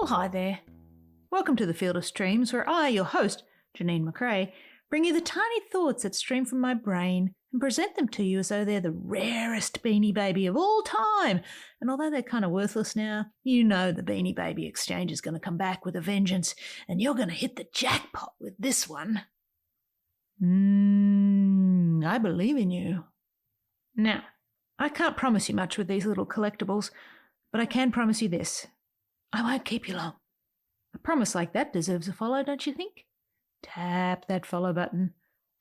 Well, hi there. Welcome to the Field of Streams, where I, your host, Janine McRae, bring you the tiny thoughts that stream from my brain and present them to you as though they're the rarest Beanie Baby of all time. And although they're kind of worthless now, you know the Beanie Baby exchange is going to come back with a vengeance, and you're going to hit the jackpot with this one. I believe in you. Now, I can't promise you much with these little collectibles, but I can promise you this. I won't keep you long. A promise like that deserves a follow, don't you think? Tap that follow button.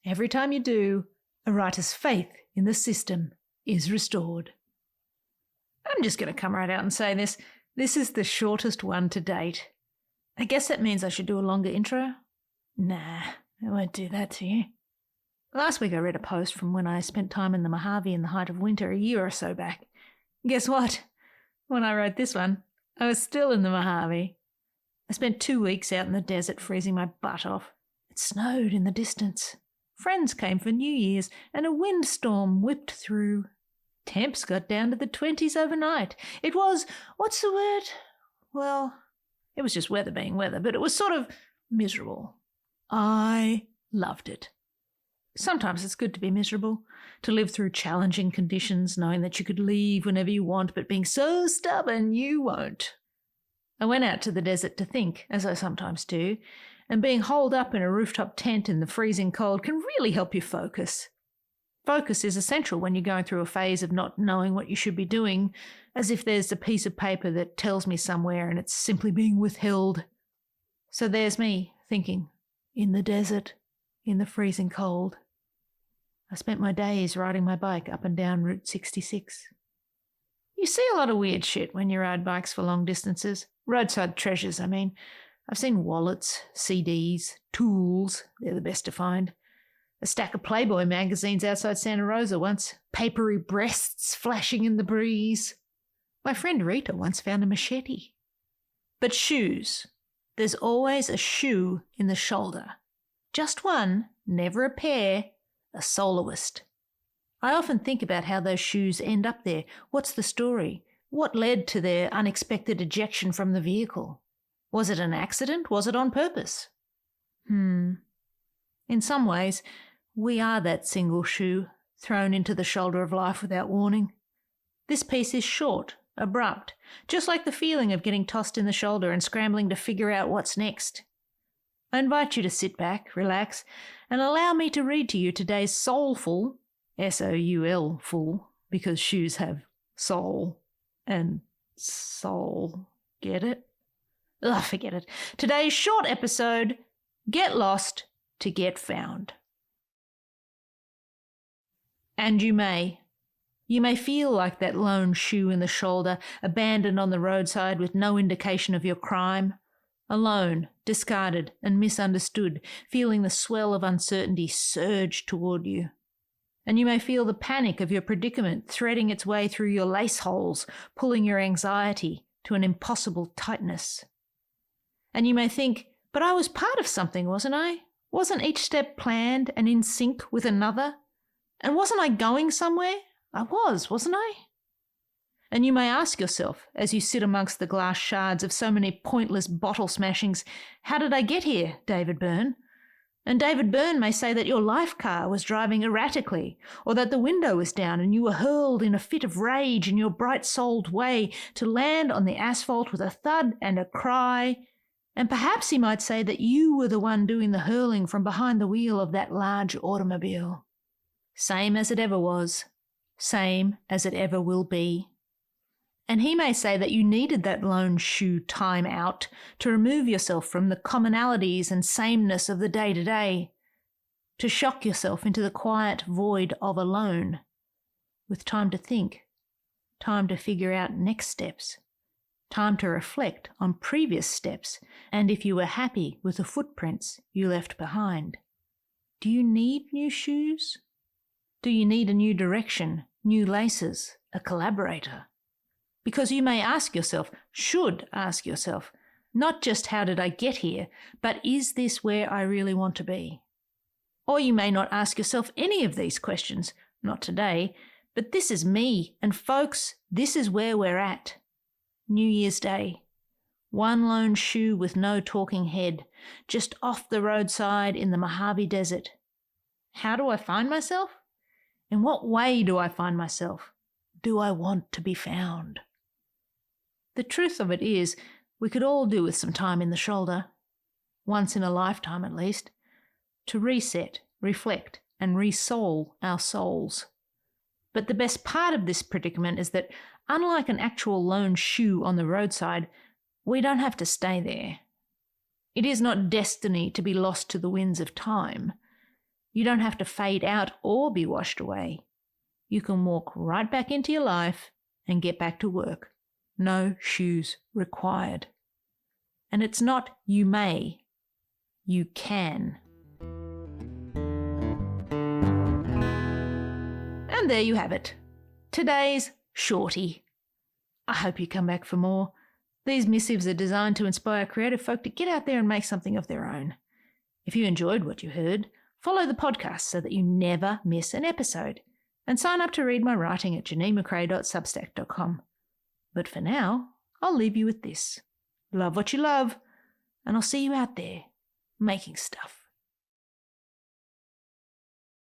Every time you do, a writer's faith in the system is restored. I'm just going to come right out and say this. This is the shortest one to date. I guess that means I should do a longer intro? Nah, I won't do that to you. Last week I read a post from when I spent time in the Mojave in the height of winter a year or so back. Guess what? When I wrote this one, I was still in the Mojave. I spent 2 weeks out in the desert freezing my butt off. It snowed in the distance. Friends came for New Year's and a windstorm whipped through. Temps got down to the 20s overnight. It was, what's the word? Well, it was just weather being weather, but it was sort of miserable. I loved it. Sometimes it's good to be miserable, to live through challenging conditions, knowing that you could leave whenever you want, but being so stubborn you won't. I went out to the desert to think, as I sometimes do, and being holed up in a rooftop tent in the freezing cold can really help you focus. Focus is essential when you're going through a phase of not knowing what you should be doing, as if there's a piece of paper that tells me somewhere and it's simply being withheld. So there's me, thinking, in the desert, in the freezing cold. I spent my days riding my bike up and down Route 66. You see a lot of weird shit when you ride bikes for long distances. Roadside treasures, I mean. I've seen wallets, CDs, tools, they're the best to find. A stack of Playboy magazines outside Santa Rosa once, papery breasts flashing in the breeze. My friend Rita once found a machete. But shoes. There's always a shoe in the shoulder. Just one, never a pair, a soloist. I often think about how those shoes end up there. What's the story? What led to their unexpected ejection from the vehicle? Was it an accident? Was it on purpose? In some ways, we are that single shoe thrown into the shoulder of life without warning. This piece is short, abrupt, just like the feeling of getting tossed in the shoulder and scrambling to figure out what's next. I invite you to sit back, relax, and allow me to read to you today's soulful, S-O-U-L, full, because shoes have soul and soul. Get it? Ugh, forget it. Today's short episode, Get Lost to Get Found. And you may feel like that lone shoe in the shoulder, abandoned on the roadside with no indication of your crime. Alone, discarded and misunderstood, feeling the swell of uncertainty surge toward you. And you may feel the panic of your predicament threading its way through your lace holes, pulling your anxiety to an impossible tightness. And you may think, but I was part of something, wasn't I? Wasn't each step planned and in sync with another? And wasn't I going somewhere? I was, wasn't I? And you may ask yourself, as you sit amongst the glass shards of so many pointless bottle smashings, how did I get here, David Byrne? And David Byrne may say that your life car was driving erratically, or that the window was down and you were hurled in a fit of rage in your bright-souled way to land on the asphalt with a thud and a cry. And perhaps he might say that you were the one doing the hurling from behind the wheel of that large automobile. Same as it ever was, same as it ever will be. And he may say that you needed that lone shoe time out to remove yourself from the commonalities and sameness of the day-to-day, to shock yourself into the quiet void of alone, with time to think, time to figure out next steps, time to reflect on previous steps, and if you were happy with the footprints you left behind. Do you need new shoes? Do you need a new direction, new laces, a collaborator? Because you may ask yourself, should ask yourself, not just how did I get here, but is this where I really want to be? Or you may not ask yourself any of these questions, not today, but this is me, and folks, this is where we're at. New Year's Day. One lone shoe with no talking head, just off the roadside in the Mojave Desert. How do I find myself? In what way do I find myself? Do I want to be found? The truth of it is, we could all do with some time in the shoulder, once in a lifetime at least, to reset, reflect, and re-soul our souls. But the best part of this predicament is that, unlike an actual lone shoe on the roadside, we don't have to stay there. It is not destiny to be lost to the winds of time. You don't have to fade out or be washed away. You can walk right back into your life and get back to work. No shoes required. And it's not you may, you can. And there you have it. Today's shorty. I hope you come back for more. These missives are designed to inspire creative folk to get out there and make something of their own. If you enjoyed what you heard, follow the podcast so that you never miss an episode, and sign up to read my writing at janinemccrae.substack.com. But for now, I'll leave you with this. Love what you love, and I'll see you out there making stuff.